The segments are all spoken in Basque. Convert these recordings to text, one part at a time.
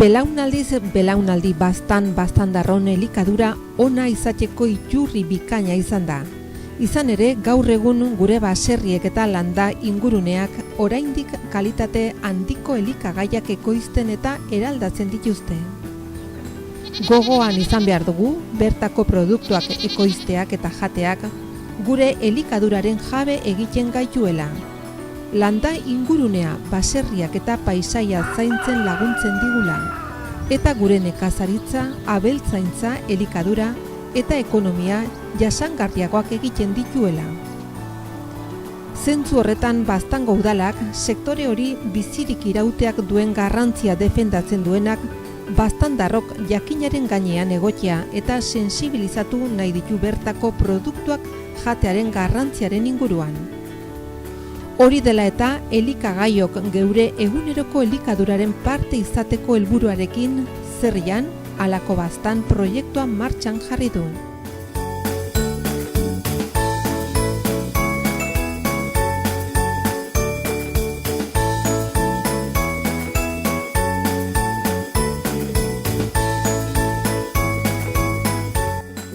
Belaunaldiz belaunaldi baztan-darron elikadura ona izateko iturri bikaina izan da. Izan ere, gaur egun gure baserriek eta landa inguruneak oraindik kalitate handiko elikagaiak ekoizten eta eraldatzen dituzte. Gogoan izan behar dugu, bertako produktuak ekoizteak eta jateak gure elikaduraren jabe egiten gaituela. Landa ingurunea, baserriak eta paisaia zaintzen laguntzen digula, eta gure nekazaritza, abeltzaintza, elikadura eta ekonomia jasangarriagoak egiten dituela. Zentzu horretan Baztango udalak sektore hori bizirik irauteak duen garrantzia defendatzen duenak baztandarrok jakinaren gainean egotea eta sensibilizatu nahi ditu bertako produktuak jatearen garrantziaren inguruan. Hori dela eta elikagaiok geure eguneroko elikaduraren parte izateko helburuarekin zerrian halako baztan proiektua martxan jarri du.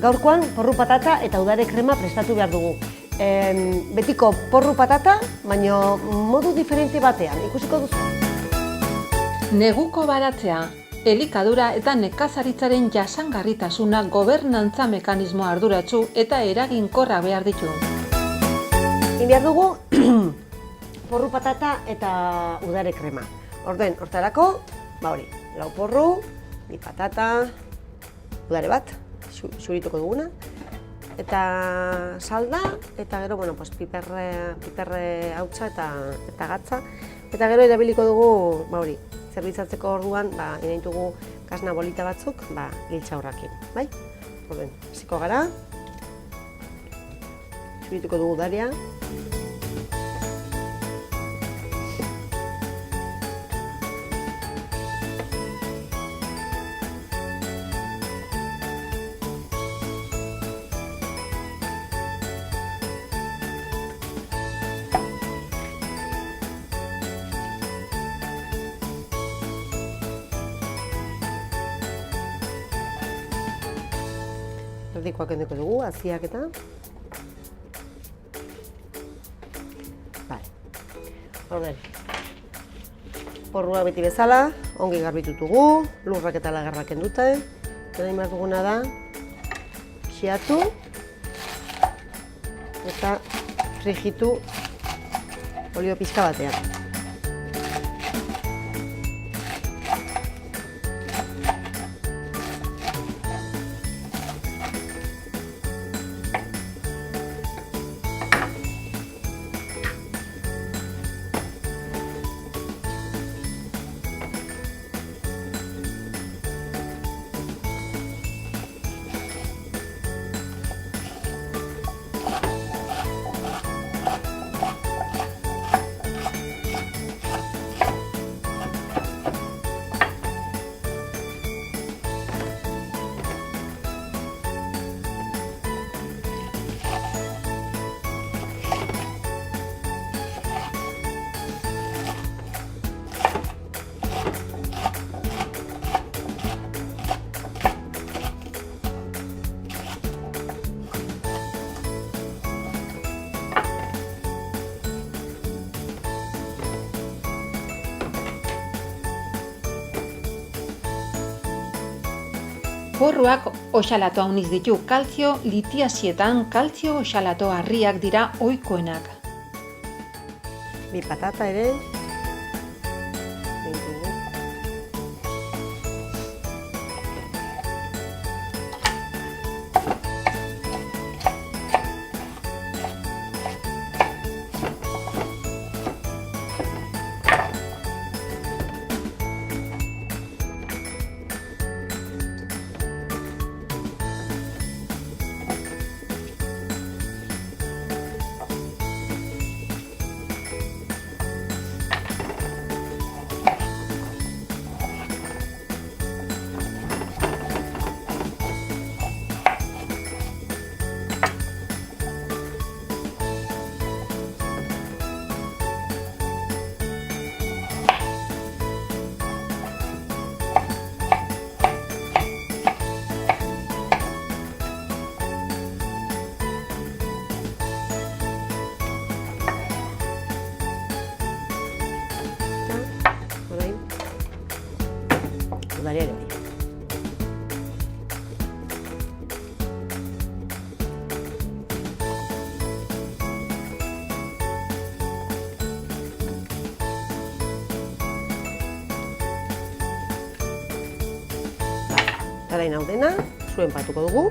Gaurkoan porru patata eta udare krema prestatu behar dugu. Betiko porru patata, baina modu diferente batean, ikusiko duzu. Neguko baratzea, elikadura eta nekazaritzaren jasangarritasuna gobernantza mekanismo arduratsu eta eraginkorra behar ditu. Egin behar dugu porru patata eta udare krema. Hortarako, hori, lau porru, bi patata, udare bat, xurituko duguna, eta salda, eta gero, piperre hautsa eta gatza. Eta gero erabiliko dugu, hori, zerbitzatzeko orduan, egin dugu kasna bolita batzuk, giltxaurrakin, bai? Hasiko gara, xurituko dugu udaria. Erdikoak endeko dugu, haziak eta. Porrua beti bezala, ongi garbitutugu, lurrak eta lagarrak endute. Gero egin behar duguna da, xiatu eta frijitu olio pixka batean. Porruak oxalato hauniz ditu, kaltzio litiazietan kaltzio oxalato harriak dira ohikoenak. Bi patata ere. udaria ere bai. Orain hau dena, zuen patuko dugu.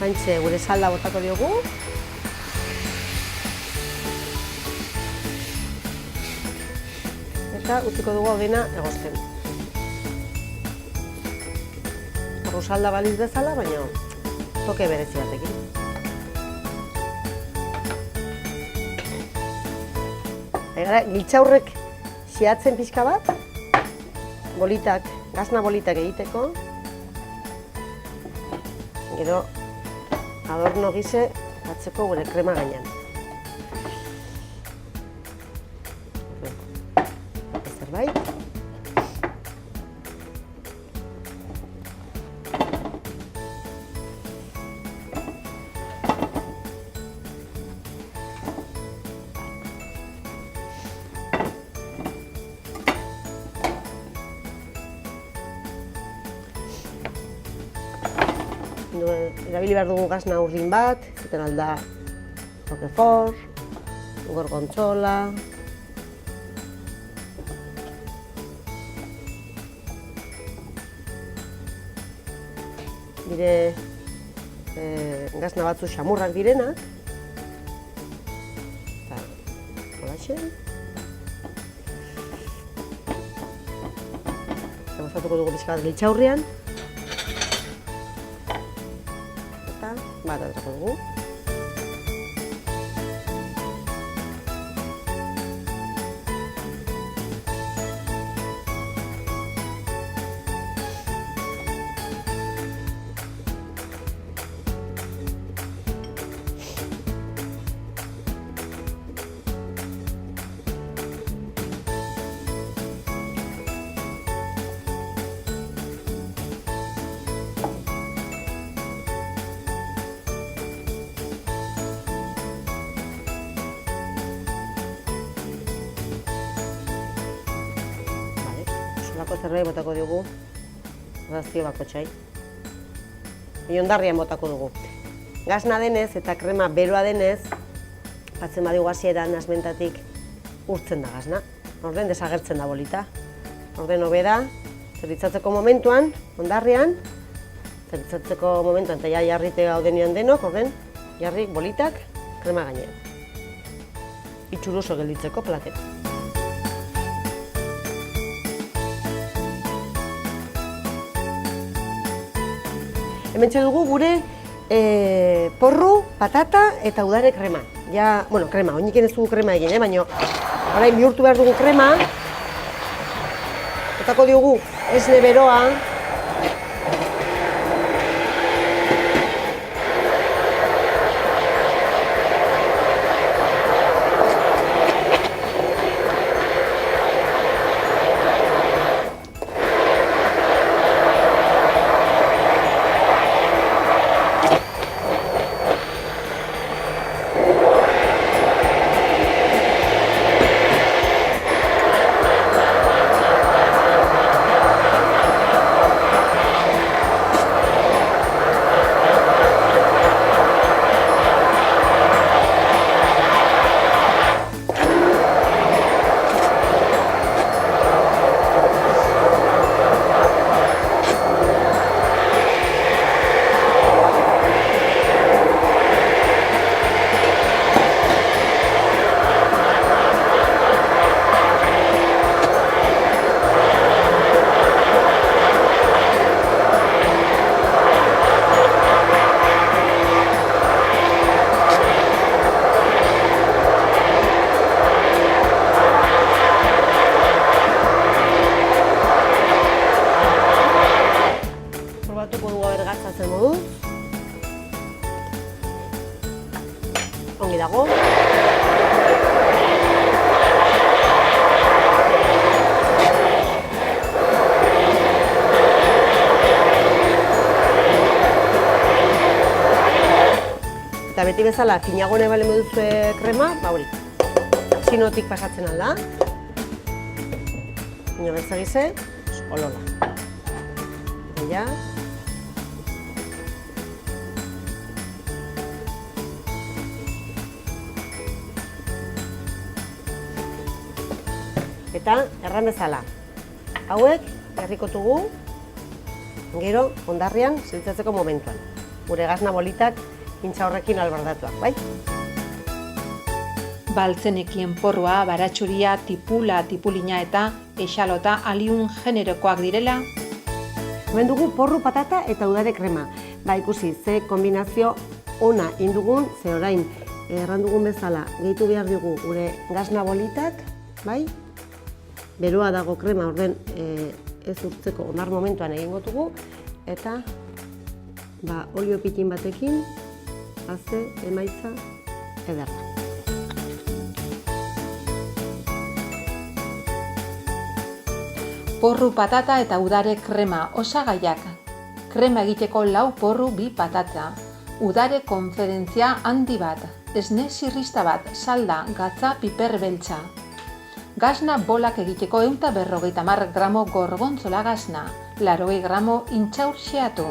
Haintxe gure salda botako diogu. Eta utziko dugu hau dena egosten. Horro salda baliz bezala, baina toke berezi batekin. Gara, giltxaurrek xeatzen pixka bat, bolitak, gazna bolitak egiteko. Gero, adorno gise batzeko gure krema gainean. Zerbait. Erabili behar dugu gazna urdin bat, zuten alda Roquefort, gorgonzola, dire gazna batzu xamurrak direnak, eta holaxe. Gozatuko dugu pixka bat giltxaurrian. Bat atrako dugu. Zerbait botako dugu, razio bakotxai. Ondarrian botako dugu. Gazna denez eta krema beroa denez, batzen badigu hasieran asmentatik urtzen da gazna. Orden desagertzen da bolita. Orden hobeda, zerbitzatzeko momentuan, ondarrian, zerbitzatzeko momentuan eta jarrite gaudenean denok, orden, jarri bolitak krema gainean. Itxuruso gelditzeko platera. Hementxe dugu gure porru, patata eta udare krema. Ja, bueno, krema, oiniken ez dugu krema egin, baina orain bihurtu behar dugu krema. Botako diogu esne beroa. gehiago. Eta beti bezala, finago nahi bale moduzue krema, hori, sinotik pasatzen alda. Ino bertzagize, olola. Ja. Eta erran bezala, hauek herrikotugu gero hondarrian zeltzatzeko momentuan. Gure gazna bolitak pintxa horrekin albardatuak, bai? Baltzenekien porroa, baratxuria, tipula, tipulina eta exalota aliun generokoak direla. Hemen dugu porru patata eta udare krema. Ba, ikusi, ze kombinazio ona indugun, ze orain erran dugun bezala gehitu behar dugu gure gazna bolitak, bai? Beroa dago krema, orden ez urtzeko onar momentuan egingo dugu, eta olio pitin batekin, haze emaitza ederra. Porru patata eta udare krema osagaiak. Krema egiteko 4 porru 2 patata. Udare konferentzia handi bat. Esne sirrista bat, salda, gatza, piper beltza. Gazna bolak egiteko 150 gramo gorgontzola gazna. 80 gramo intxaur xeatu.